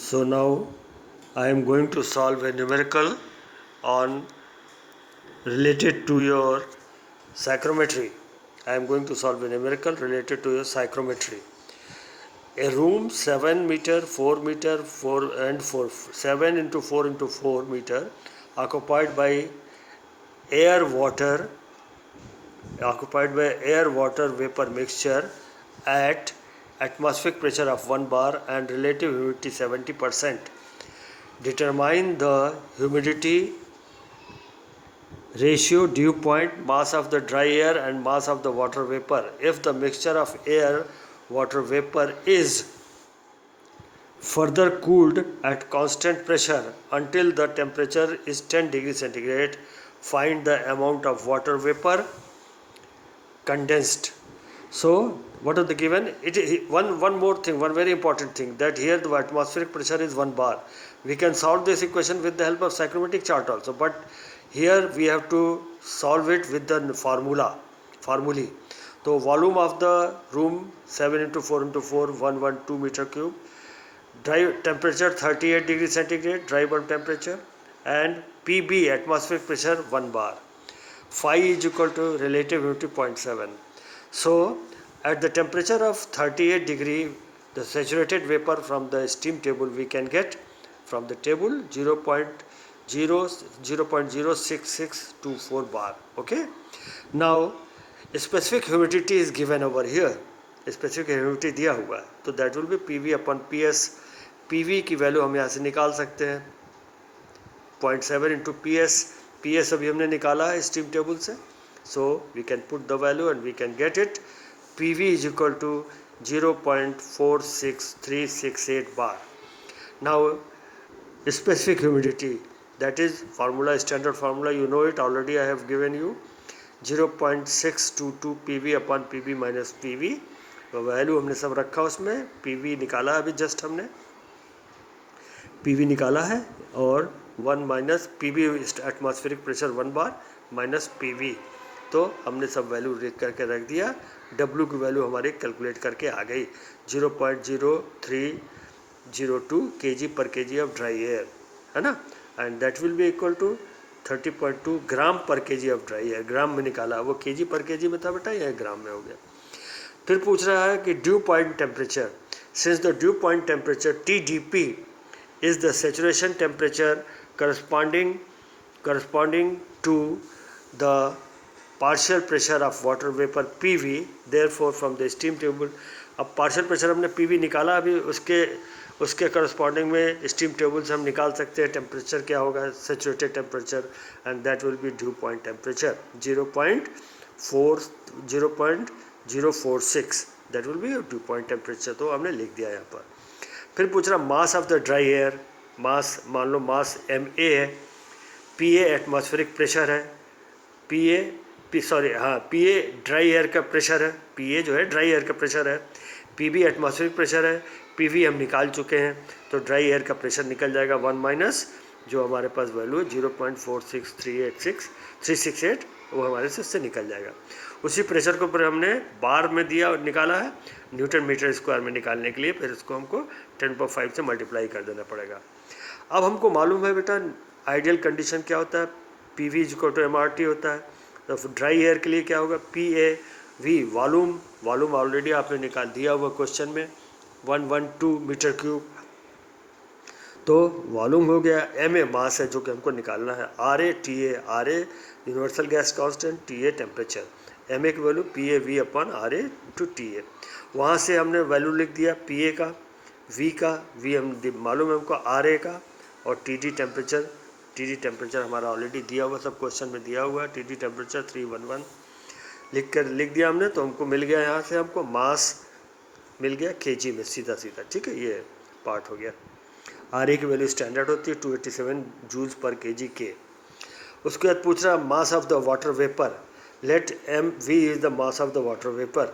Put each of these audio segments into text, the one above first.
So now I am going to solve a numerical on related to your psychrometry. I am going to solve a numerical related to your psychrometry. A room 7 meter, 4 meter, 4 and 4, 7 into 4 into 4 meter occupied by air water vapor mixture at atmospheric pressure of 1 bar and relative humidity 70%. Determine the humidity ratio, dew point, mass of the dry air and mass of the water vapor if the mixture of air water vapor is further cooled at constant pressure until the temperature is 10 degrees centigrade. Find the amount of water vapor condensed. So what are the given? One more thing, one very important thing, that here the atmospheric pressure is 1 bar. We can solve this equation with the help of psychrometric chart also, but here we have to solve it with the formulae. So volume of the room 7 into 4 into 4 112 meter cube, dry temperature 38 degrees centigrade, dry bulb temperature, and PB atmospheric pressure 1 bar. Phi is equal to relative humidity 0.7. So at the temperature of 38 degree, the saturated vapor from the steam table we can get from the table 0.06624 bar. Okay. Now specific humidity is given over here. Specific humidity दिया हुआ है, तो that will be PV upon PS. PV की value हम यहाँ से निकाल सकते हैं 0.7 into PS. PS अभी हमने निकाला है स्टीम टेबल से, so we can put the value and we can get it. PV is equal to 0.46368 bar. Now specific humidity, that is formula, standard formula, you know it already, I have given you 0.622 PV upon PB minus PV. तो value हमने सब रखा उसमें, PV निकाला अभी just हमने PV निकाला है, और 1 माइनस PB एटमॉस्फेरिक प्रेशर 1 बार माइनस PV, तो हमने सब वैल्यू लिख करके रख दिया. W की वैल्यू हमारी कैलकुलेट करके आ गई 0.0302 kg per kg of dry air, है ना, and that will be equal to 30.2 gram per kg of dry air. Gram में निकाला, वो kg पर kg में था बेटा, यह ग्राम में हो गया. फिर पूछ रहा है कि due point temperature. Since the due point temperature TDP is the saturation temperature corresponding to the partial pressure of water vapor PV, therefore from the steam table, अब partial pressure हमने PV निकाला, अभी उसके corresponding में steam table से हम निकाल सकते हैं temperature क्या होगा, saturated temperature, and that will be dew point temperature 0.046, that will be dew point temperature. तो हमने लिख दिया यहाँ पर. फिर पूछ रहा mass of the dry air. Mass, मान लो मास MA है, PA एटमॉस्फेरिक प्रेशर है, PA ड्राई एयर का प्रेशर है, PA जो है ड्राई एयर का प्रेशर है, PB एटमॉस्फेरिक प्रेशर है, PV हम निकाल चुके हैं, तो ड्राई एयर का प्रेशर निकल जाएगा 1 माइनस जो हमारे पास वैल्यू है 0.46368, वो हमारे से उससे निकल जाएगा. उसी प्रेशर को पर हमने बार में दिया और निकाला है न्यूटन मीटर स्क्वायर में निकालने के लिए, फिर इसको हमको 10/5 से मल्टीप्लाई कर देना पड़ेगा. अब हमको मालूम है बेटा आइडियल कंडीशन क्या होता है, PV इक्वल टू MRT होता है. तो ड्राई एयर के लिए क्या होगा, PAV वॉल्यूम ऑलरेडी आपने निकाल दिया हुआ क्वेश्चन में 112 मीटर क्यूब, तो वॉल्यूम हो गया. MA मास है जो कि हमको निकालना है, RA universal gas constant, TA temperature. MA की value PAV upon RA to TA. वहाँ से हमने वैल्यू लिख दिया PA का, V हम मालूम है हमको, RA का, और TD टेम्परेचर हमारा ऑलरेडी दिया हुआ, सब क्वेश्चन में दिया हुआ है. TD टेम्परेचर 311 लिख दिया हमने, तो हमको मिल गया, यहाँ से हमको मास मिल गया kg में सीधा. ठीक है, ये पार्ट हो गया. RA की वैल्यू स्टैंडर्ड होती है 287 जूल्स पर kg के. उसके बाद पूछ रहा mass of the water vapour. Let MV is the mass of the water vapour.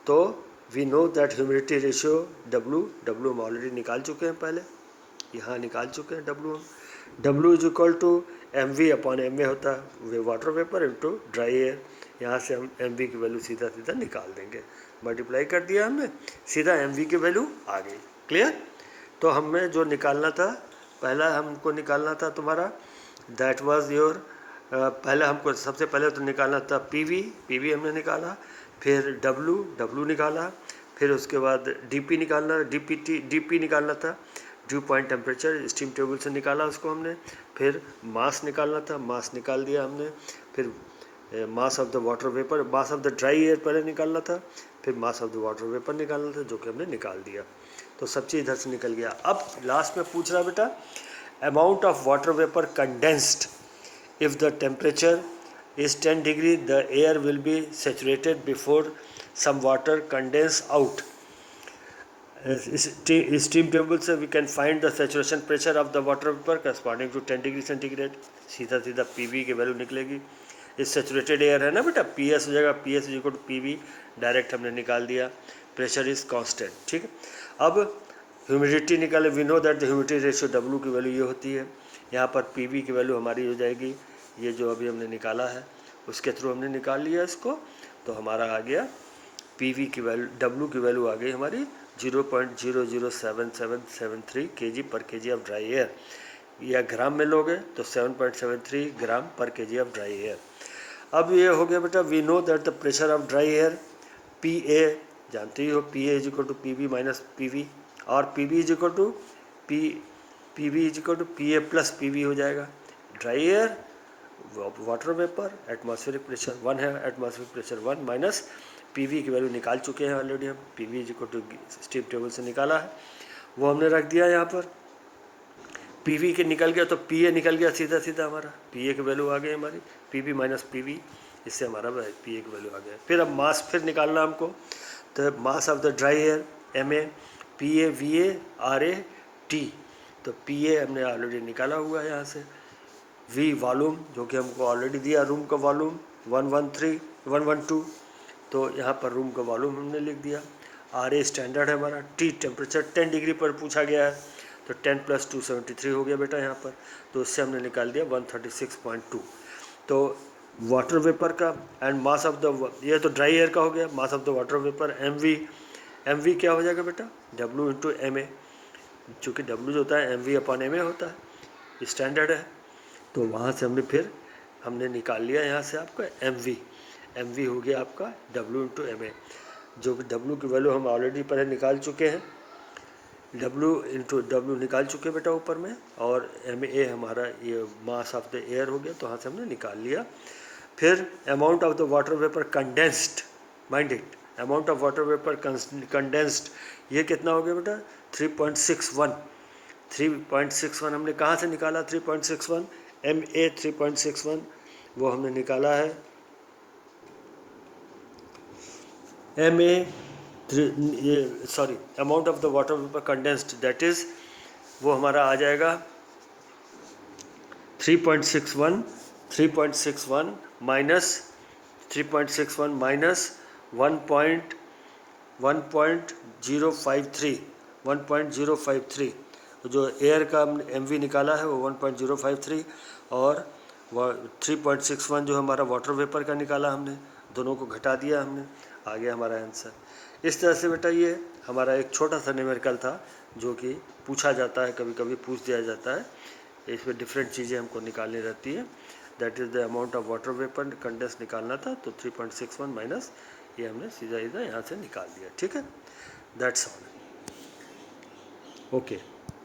तो we know that humidity ratio W हम ऑलरेडी निकाल चुके हैं, पहले यहाँ निकाल चुके हैं W is equal to MV upon MA होता है वे water vapour into dry air. यहाँ से हम MV की वैल्यू सीधा निकाल देंगे, मल्टीप्लाई कर दिया हमने, सीधा MV की वैल्यू आ गई. क्लियर. तो हमें जो निकालना था, पहला हमको निकालना था तुम्हारा, दैट वाज योर, पहले हमको सबसे पहले तो निकालना था पीवी हमने निकाला, फिर डब्लू निकाला, फिर उसके बाद डीपी निकालना, डीपी निकालना था, due point temperature, steam table से निकाला उसको हमने, फिर मास निकालना था, मास निकाल दिया हमने, फिर मास of the water vapour, mass of the dry air पहले निकालना था, फिर मास ऑफ द वाटर वेपर निकालना था, जो कि हमने निकाल दिया। तो सब चीज़ इधर से निकल गया। अब लास्ट में पूछ रहा बेटा, amount of water vapour condensed if the temperature is 10 degree, the air will be saturated before some water condense out. Steam table से we can find the saturation pressure of the water vapor corresponding to 10 degree centigrade. सीधा सीधा PV की value निकलेगी। इस saturated air है ना बेटा, PS हो जाएगा, PS equal to PV, direct हमने निकाल दिया। प्रेशर इज कांस्टेंट, ठीक है। अब ह्यूमिडिटी निकाले, we know that the humidity ratio W की वैल्यू ये होती है। यहाँ पर PV की वैल्यू हमारी हो जाएगी, ये जो अभी हमने निकाला है उसके थ्रू हमने निकाल लिया इसको, तो हमारा आ गया PV की वैल्यू, W की वैल्यू आ गई हमारी 0.007773 kg/kg ऑफ ड्राई एयर, या ग्राम में लोगे तो 7.73 ग्राम per kg of dry air. अब ये हो गया बेटा, we know that the pressure of dry air PA, जानते ही हो, PA is equal to PV minus PV, और PV is equal to PA plus PV हो जाएगा। Dry air, water vapour, atmospheric pressure 1 है, एटमॉस्फेरिक प्रेशर 1 माइनस PV की value निकाल चुके हैं ऑलरेडी हम, PV is equal to steam table से निकाला है, वो हमने रख दिया यहाँ पर। PV के निकल गया तो PA निकल गया सीधा सीधा हमारा, PA की वैल्यू आ गई हमारी, PV माइनस PV, इससे हमारा PA की वैल्यू आ गया। फिर अब मास फिर निकालना हमको, तो मास of the dry air MA, PA VA RA T, तो PA हमने ऑलरेडी निकाला हुआ है यहाँ से, V वॉल्यूम जो कि हमको ऑलरेडी दिया, रूम का वॉल्यूम 112, तो यहाँ पर रूम का वॉल्यूम हमने लिख दिया। RA स्टैंडर्ड है हमारा, T टेम्परेचर 10 डिग्री पर पूछा गया है, तो 10 + 2 73 हो गया बेटा यहाँ पर, तो उससे हमने निकाल दिया 136.2। तो वाटर वेपर का एंड मास ऑफ द, ये तो ड्राई एयर का हो गया, मास of the water vapour MV क्या हो जाएगा बेटा, W × MA, चूँकि W जो होता है MV/MA होता है, स्टैंडर्ड है, तो वहाँ से हमने निकाल लिया यहाँ से आपका MV हो गया आपका W × MA, जो कि W की वैल्यू हम ऑलरेडी पहले निकाल चुके हैं, W निकाल चुके बेटा ऊपर में, और MA हमारा ये मास ऑफ द एयर हो गया, तो वहाँ से हमने निकाल लिया। फिर amount of the water vapour condensed, mind it, amount of water vapour condensed, ये कितना हो गया बेटा 3.61 हमने कहाँ से निकाला, 3.61 MA 3.61 वो हमने निकाला है, amount of the water vapour condensed, that is वो हमारा आ जाएगा 3.61 माइनस 1.053, जो एयर का MV निकाला है वो 1.053, और 3.61 जो हमारा वाटर वेपर का निकाला हमने, दोनों को घटा दिया हमने, आ गया हमारा आंसर। इस तरह से बेटा ये हमारा एक छोटा सा न्यूमेरिकल था जो कि पूछा जाता है, कभी कभी पूछ दिया जाता है, इसमें डिफरेंट चीज़ें हमको निकालनी रहती है। That is the amount of water vapour condense निकालना था, तो 3.61 माइनस ये हमने सीधा यहाँ से निकाल दिया, ठीक है, दैट्स ऑल, ओके।